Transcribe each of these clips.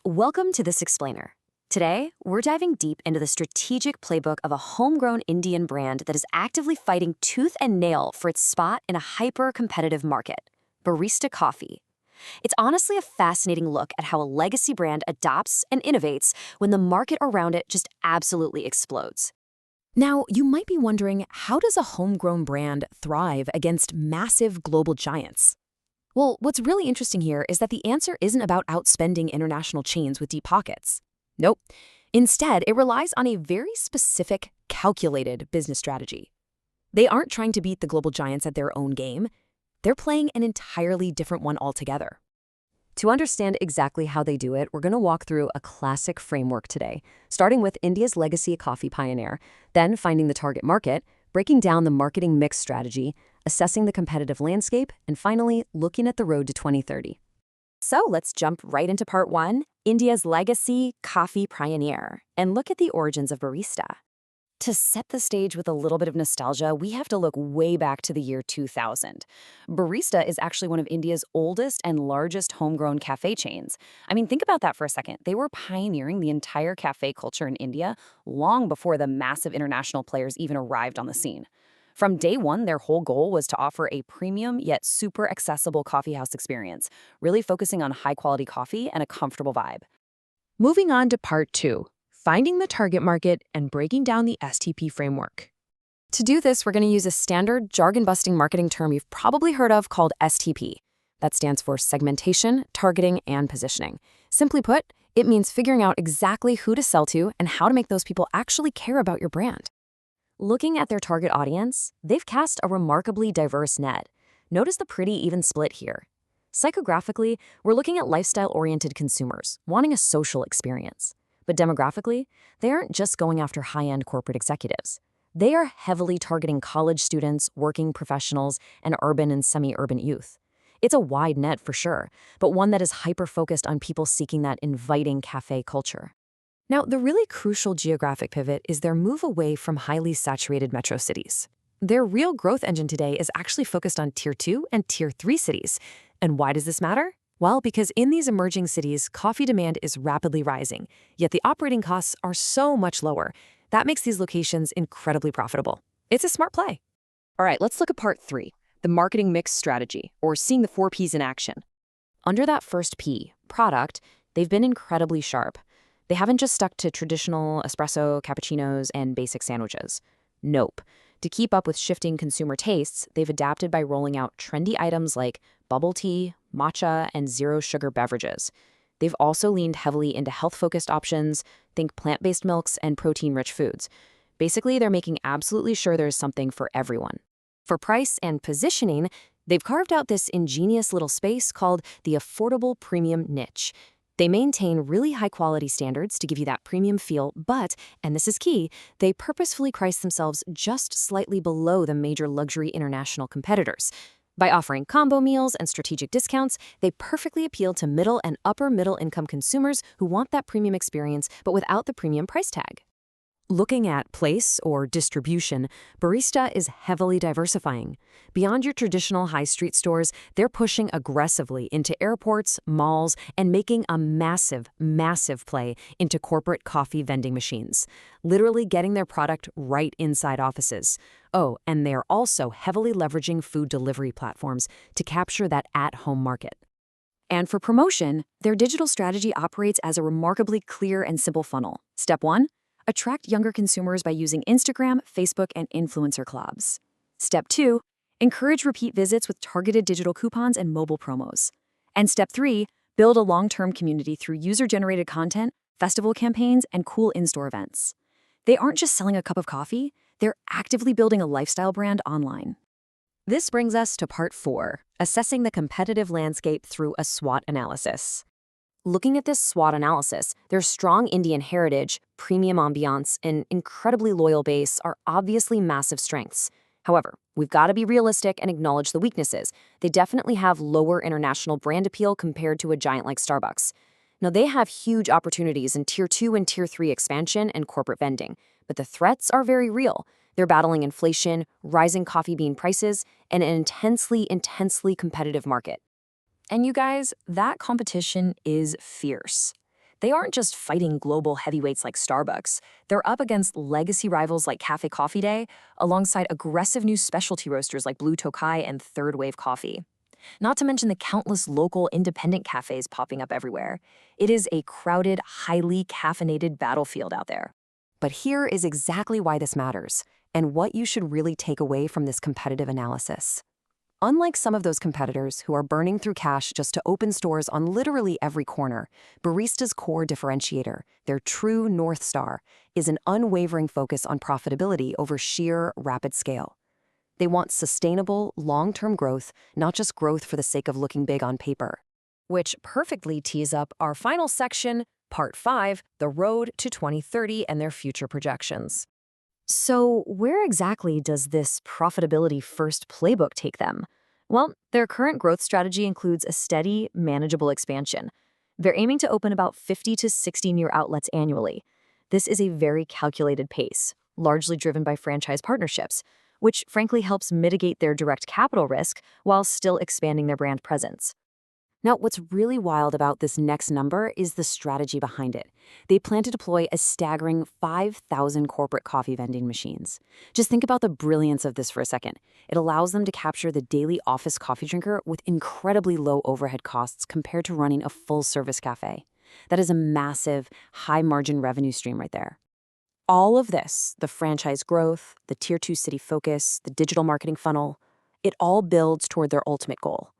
Welcome to This Explainer. Today, we're diving deep into the strategic playbook of a homegrown Indian brand that is actively fighting tooth and nail for its spot in a hyper-competitive market, Barista Coffee. It's honestly a fascinating look at how a legacy brand adopts and innovates when the market around it just absolutely explodes. Now, you might be wondering, how does a homegrown brand thrive against massive global giants? Well, what's really interesting here is that the answer isn't about outspending international chains with deep pockets. Nope. Instead, it relies on a very specific, calculated business strategy. They aren't trying to beat the global giants at their own game. They're playing an entirely different one altogether. To understand exactly how they do it, we're going to walk through a classic framework today, starting with India's legacy coffee pioneer, then finding the target market, breaking down the marketing mix strategy, assessing the competitive landscape, and finally, looking at the road to 2030. So let's jump right into part one, India's legacy coffee pioneer, and look at the origins of Barista. To set the stage with a little bit of nostalgia, we have to look way back to the year 2000. Barista is actually one of India's oldest and largest homegrown cafe chains. I mean, think about that for a second. They were pioneering the entire cafe culture in India long before the massive international players even arrived on the scene. From day one, their whole goal was to offer a premium yet super accessible coffeehouse experience, really focusing on high-quality coffee and a comfortable vibe. Moving on to part two, finding the target market and breaking down the STP framework. To do this, we're going to use a standard jargon-busting marketing term you've probably heard of called STP. That stands for segmentation, targeting, and positioning. Simply put, it means figuring out exactly who to sell to and how to make those people actually care about your brand. Looking at their target audience, they've cast a remarkably diverse net. Notice the pretty even split here. Psychographically, we're looking at lifestyle-oriented consumers, wanting a social experience. But demographically, they aren't just going after high-end corporate executives. They are heavily targeting college students, working professionals, and urban and semi-urban youth. It's a wide net for sure, but one that is hyper-focused on people seeking that inviting cafe culture. Now, the really crucial geographic pivot is their move away from highly saturated metro cities. Their real growth engine today is actually focused on Tier 2 and Tier 3 cities. And why does this matter? Well, because in these emerging cities, coffee demand is rapidly rising, yet the operating costs are so much lower. That makes these locations incredibly profitable. It's a smart play. All right, let's look at part three, the marketing mix strategy, or seeing the 4 Ps in action. Under that first P, product, they've been incredibly sharp. They haven't just stuck to traditional espresso, cappuccinos, and basic sandwiches. Nope. To keep up with shifting consumer tastes, they've adapted by rolling out trendy items like bubble tea, matcha, and zero-sugar beverages. They've also leaned heavily into health-focused options, think plant-based milks and protein-rich foods. Basically, they're making absolutely sure there's something for everyone. For price and positioning, they've carved out this ingenious little space called the affordable premium niche. They maintain really high-quality standards to give you that premium feel, but, and this is key, they purposefully price themselves just slightly below the major luxury international competitors. By offering combo meals and strategic discounts, they perfectly appeal to middle and upper middle-income consumers who want that premium experience, but without the premium price tag. Looking at place or distribution, Barista is heavily diversifying. Beyond your traditional high street stores, they're pushing aggressively into airports, malls, and making a massive, massive play into corporate coffee vending machines, literally getting their product right inside offices. Oh, and they're also heavily leveraging food delivery platforms to capture that at-home market. And for promotion, their digital strategy operates as a remarkably clear and simple funnel. Step 1. Attract younger consumers by using Instagram, Facebook, and influencer collabs. Step 2, encourage repeat visits with targeted digital coupons and mobile promos. And step 3, build a long-term community through user-generated content, festival campaigns, and cool in-store events. They aren't just selling a cup of coffee, they're actively building a lifestyle brand online. This brings us to part 4, assessing the competitive landscape through a SWOT analysis. Looking at this SWOT analysis, their strong Indian heritage, premium ambiance, and incredibly loyal base are obviously massive strengths. However, we've got to be realistic and acknowledge the weaknesses. They definitely have lower international brand appeal compared to a giant like Starbucks. Now, they have huge opportunities in Tier 2 and Tier 3 expansion and corporate vending, but the threats are very real. They're battling inflation, rising coffee bean prices, and an intensely competitive market. And you guys, that competition is fierce. They aren't just fighting global heavyweights like Starbucks. They're up against legacy rivals like Cafe Coffee Day, alongside aggressive new specialty roasters like Blue Tokai and Third Wave Coffee. Not to mention the countless local independent cafes popping up everywhere. It is a crowded, highly caffeinated battlefield out there. But here is exactly why this matters, and what you should really take away from this competitive analysis. Unlike some of those competitors who are burning through cash just to open stores on literally every corner, Barista's core differentiator, their true North Star, is an unwavering focus on profitability over sheer, rapid scale. They want sustainable, long-term growth, not just growth for the sake of looking big on paper. Which perfectly tees up our final section, Part 5, the road to 2030 and their future projections. So where exactly does this profitability-first playbook take them? Well, their current growth strategy includes a steady, manageable expansion. They're aiming to open about 50 to 60 new outlets annually. This is a very calculated pace, largely driven by franchise partnerships, which frankly helps mitigate their direct capital risk while still expanding their brand presence. Now, what's really wild about this next number is the strategy behind it. They plan to deploy a staggering 5,000 corporate coffee vending machines. Just think about the brilliance of this for a second. It allows them to capture the daily office coffee drinker with incredibly low overhead costs compared to running a full-service cafe. That is a massive, high-margin revenue stream right there. All of this, the franchise growth, the Tier 2 city focus, the digital marketing funnel, it all builds toward their ultimate goal.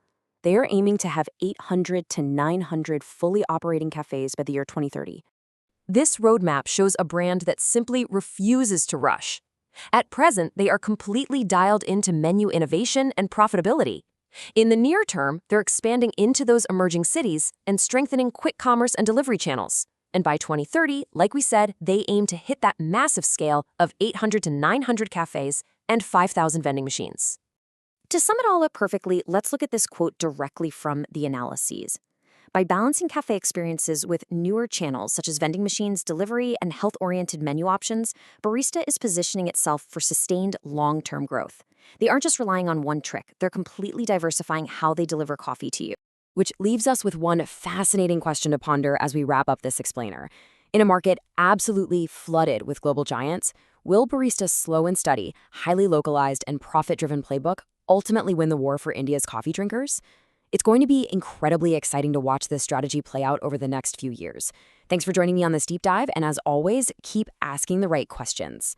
They are aiming to have 800 to 900 fully operating cafes by the year 2030. This roadmap shows a brand that simply refuses to rush. At present, they are completely dialed into menu innovation and profitability. In the near term, they're expanding into those emerging cities and strengthening quick commerce and delivery channels. And by 2030, like we said, they aim to hit that massive scale of 800 to 900 cafes and 5,000 vending machines. To sum it all up perfectly, let's look at this quote directly from the analyses. By balancing cafe experiences with newer channels such as vending machines, delivery, and health-oriented menu options, Barista is positioning itself for sustained long-term growth. They aren't just relying on one trick, they're completely diversifying how they deliver coffee to you. Which leaves us with one fascinating question to ponder as we wrap up this explainer. In a market absolutely flooded with global giants, will Barista's slow and steady, highly localized, and profit-driven playbook ultimately win the war for India's coffee drinkers? It's going to be incredibly exciting to watch this strategy play out over the next few years. Thanks for joining me on this deep dive, and as always, keep asking the right questions.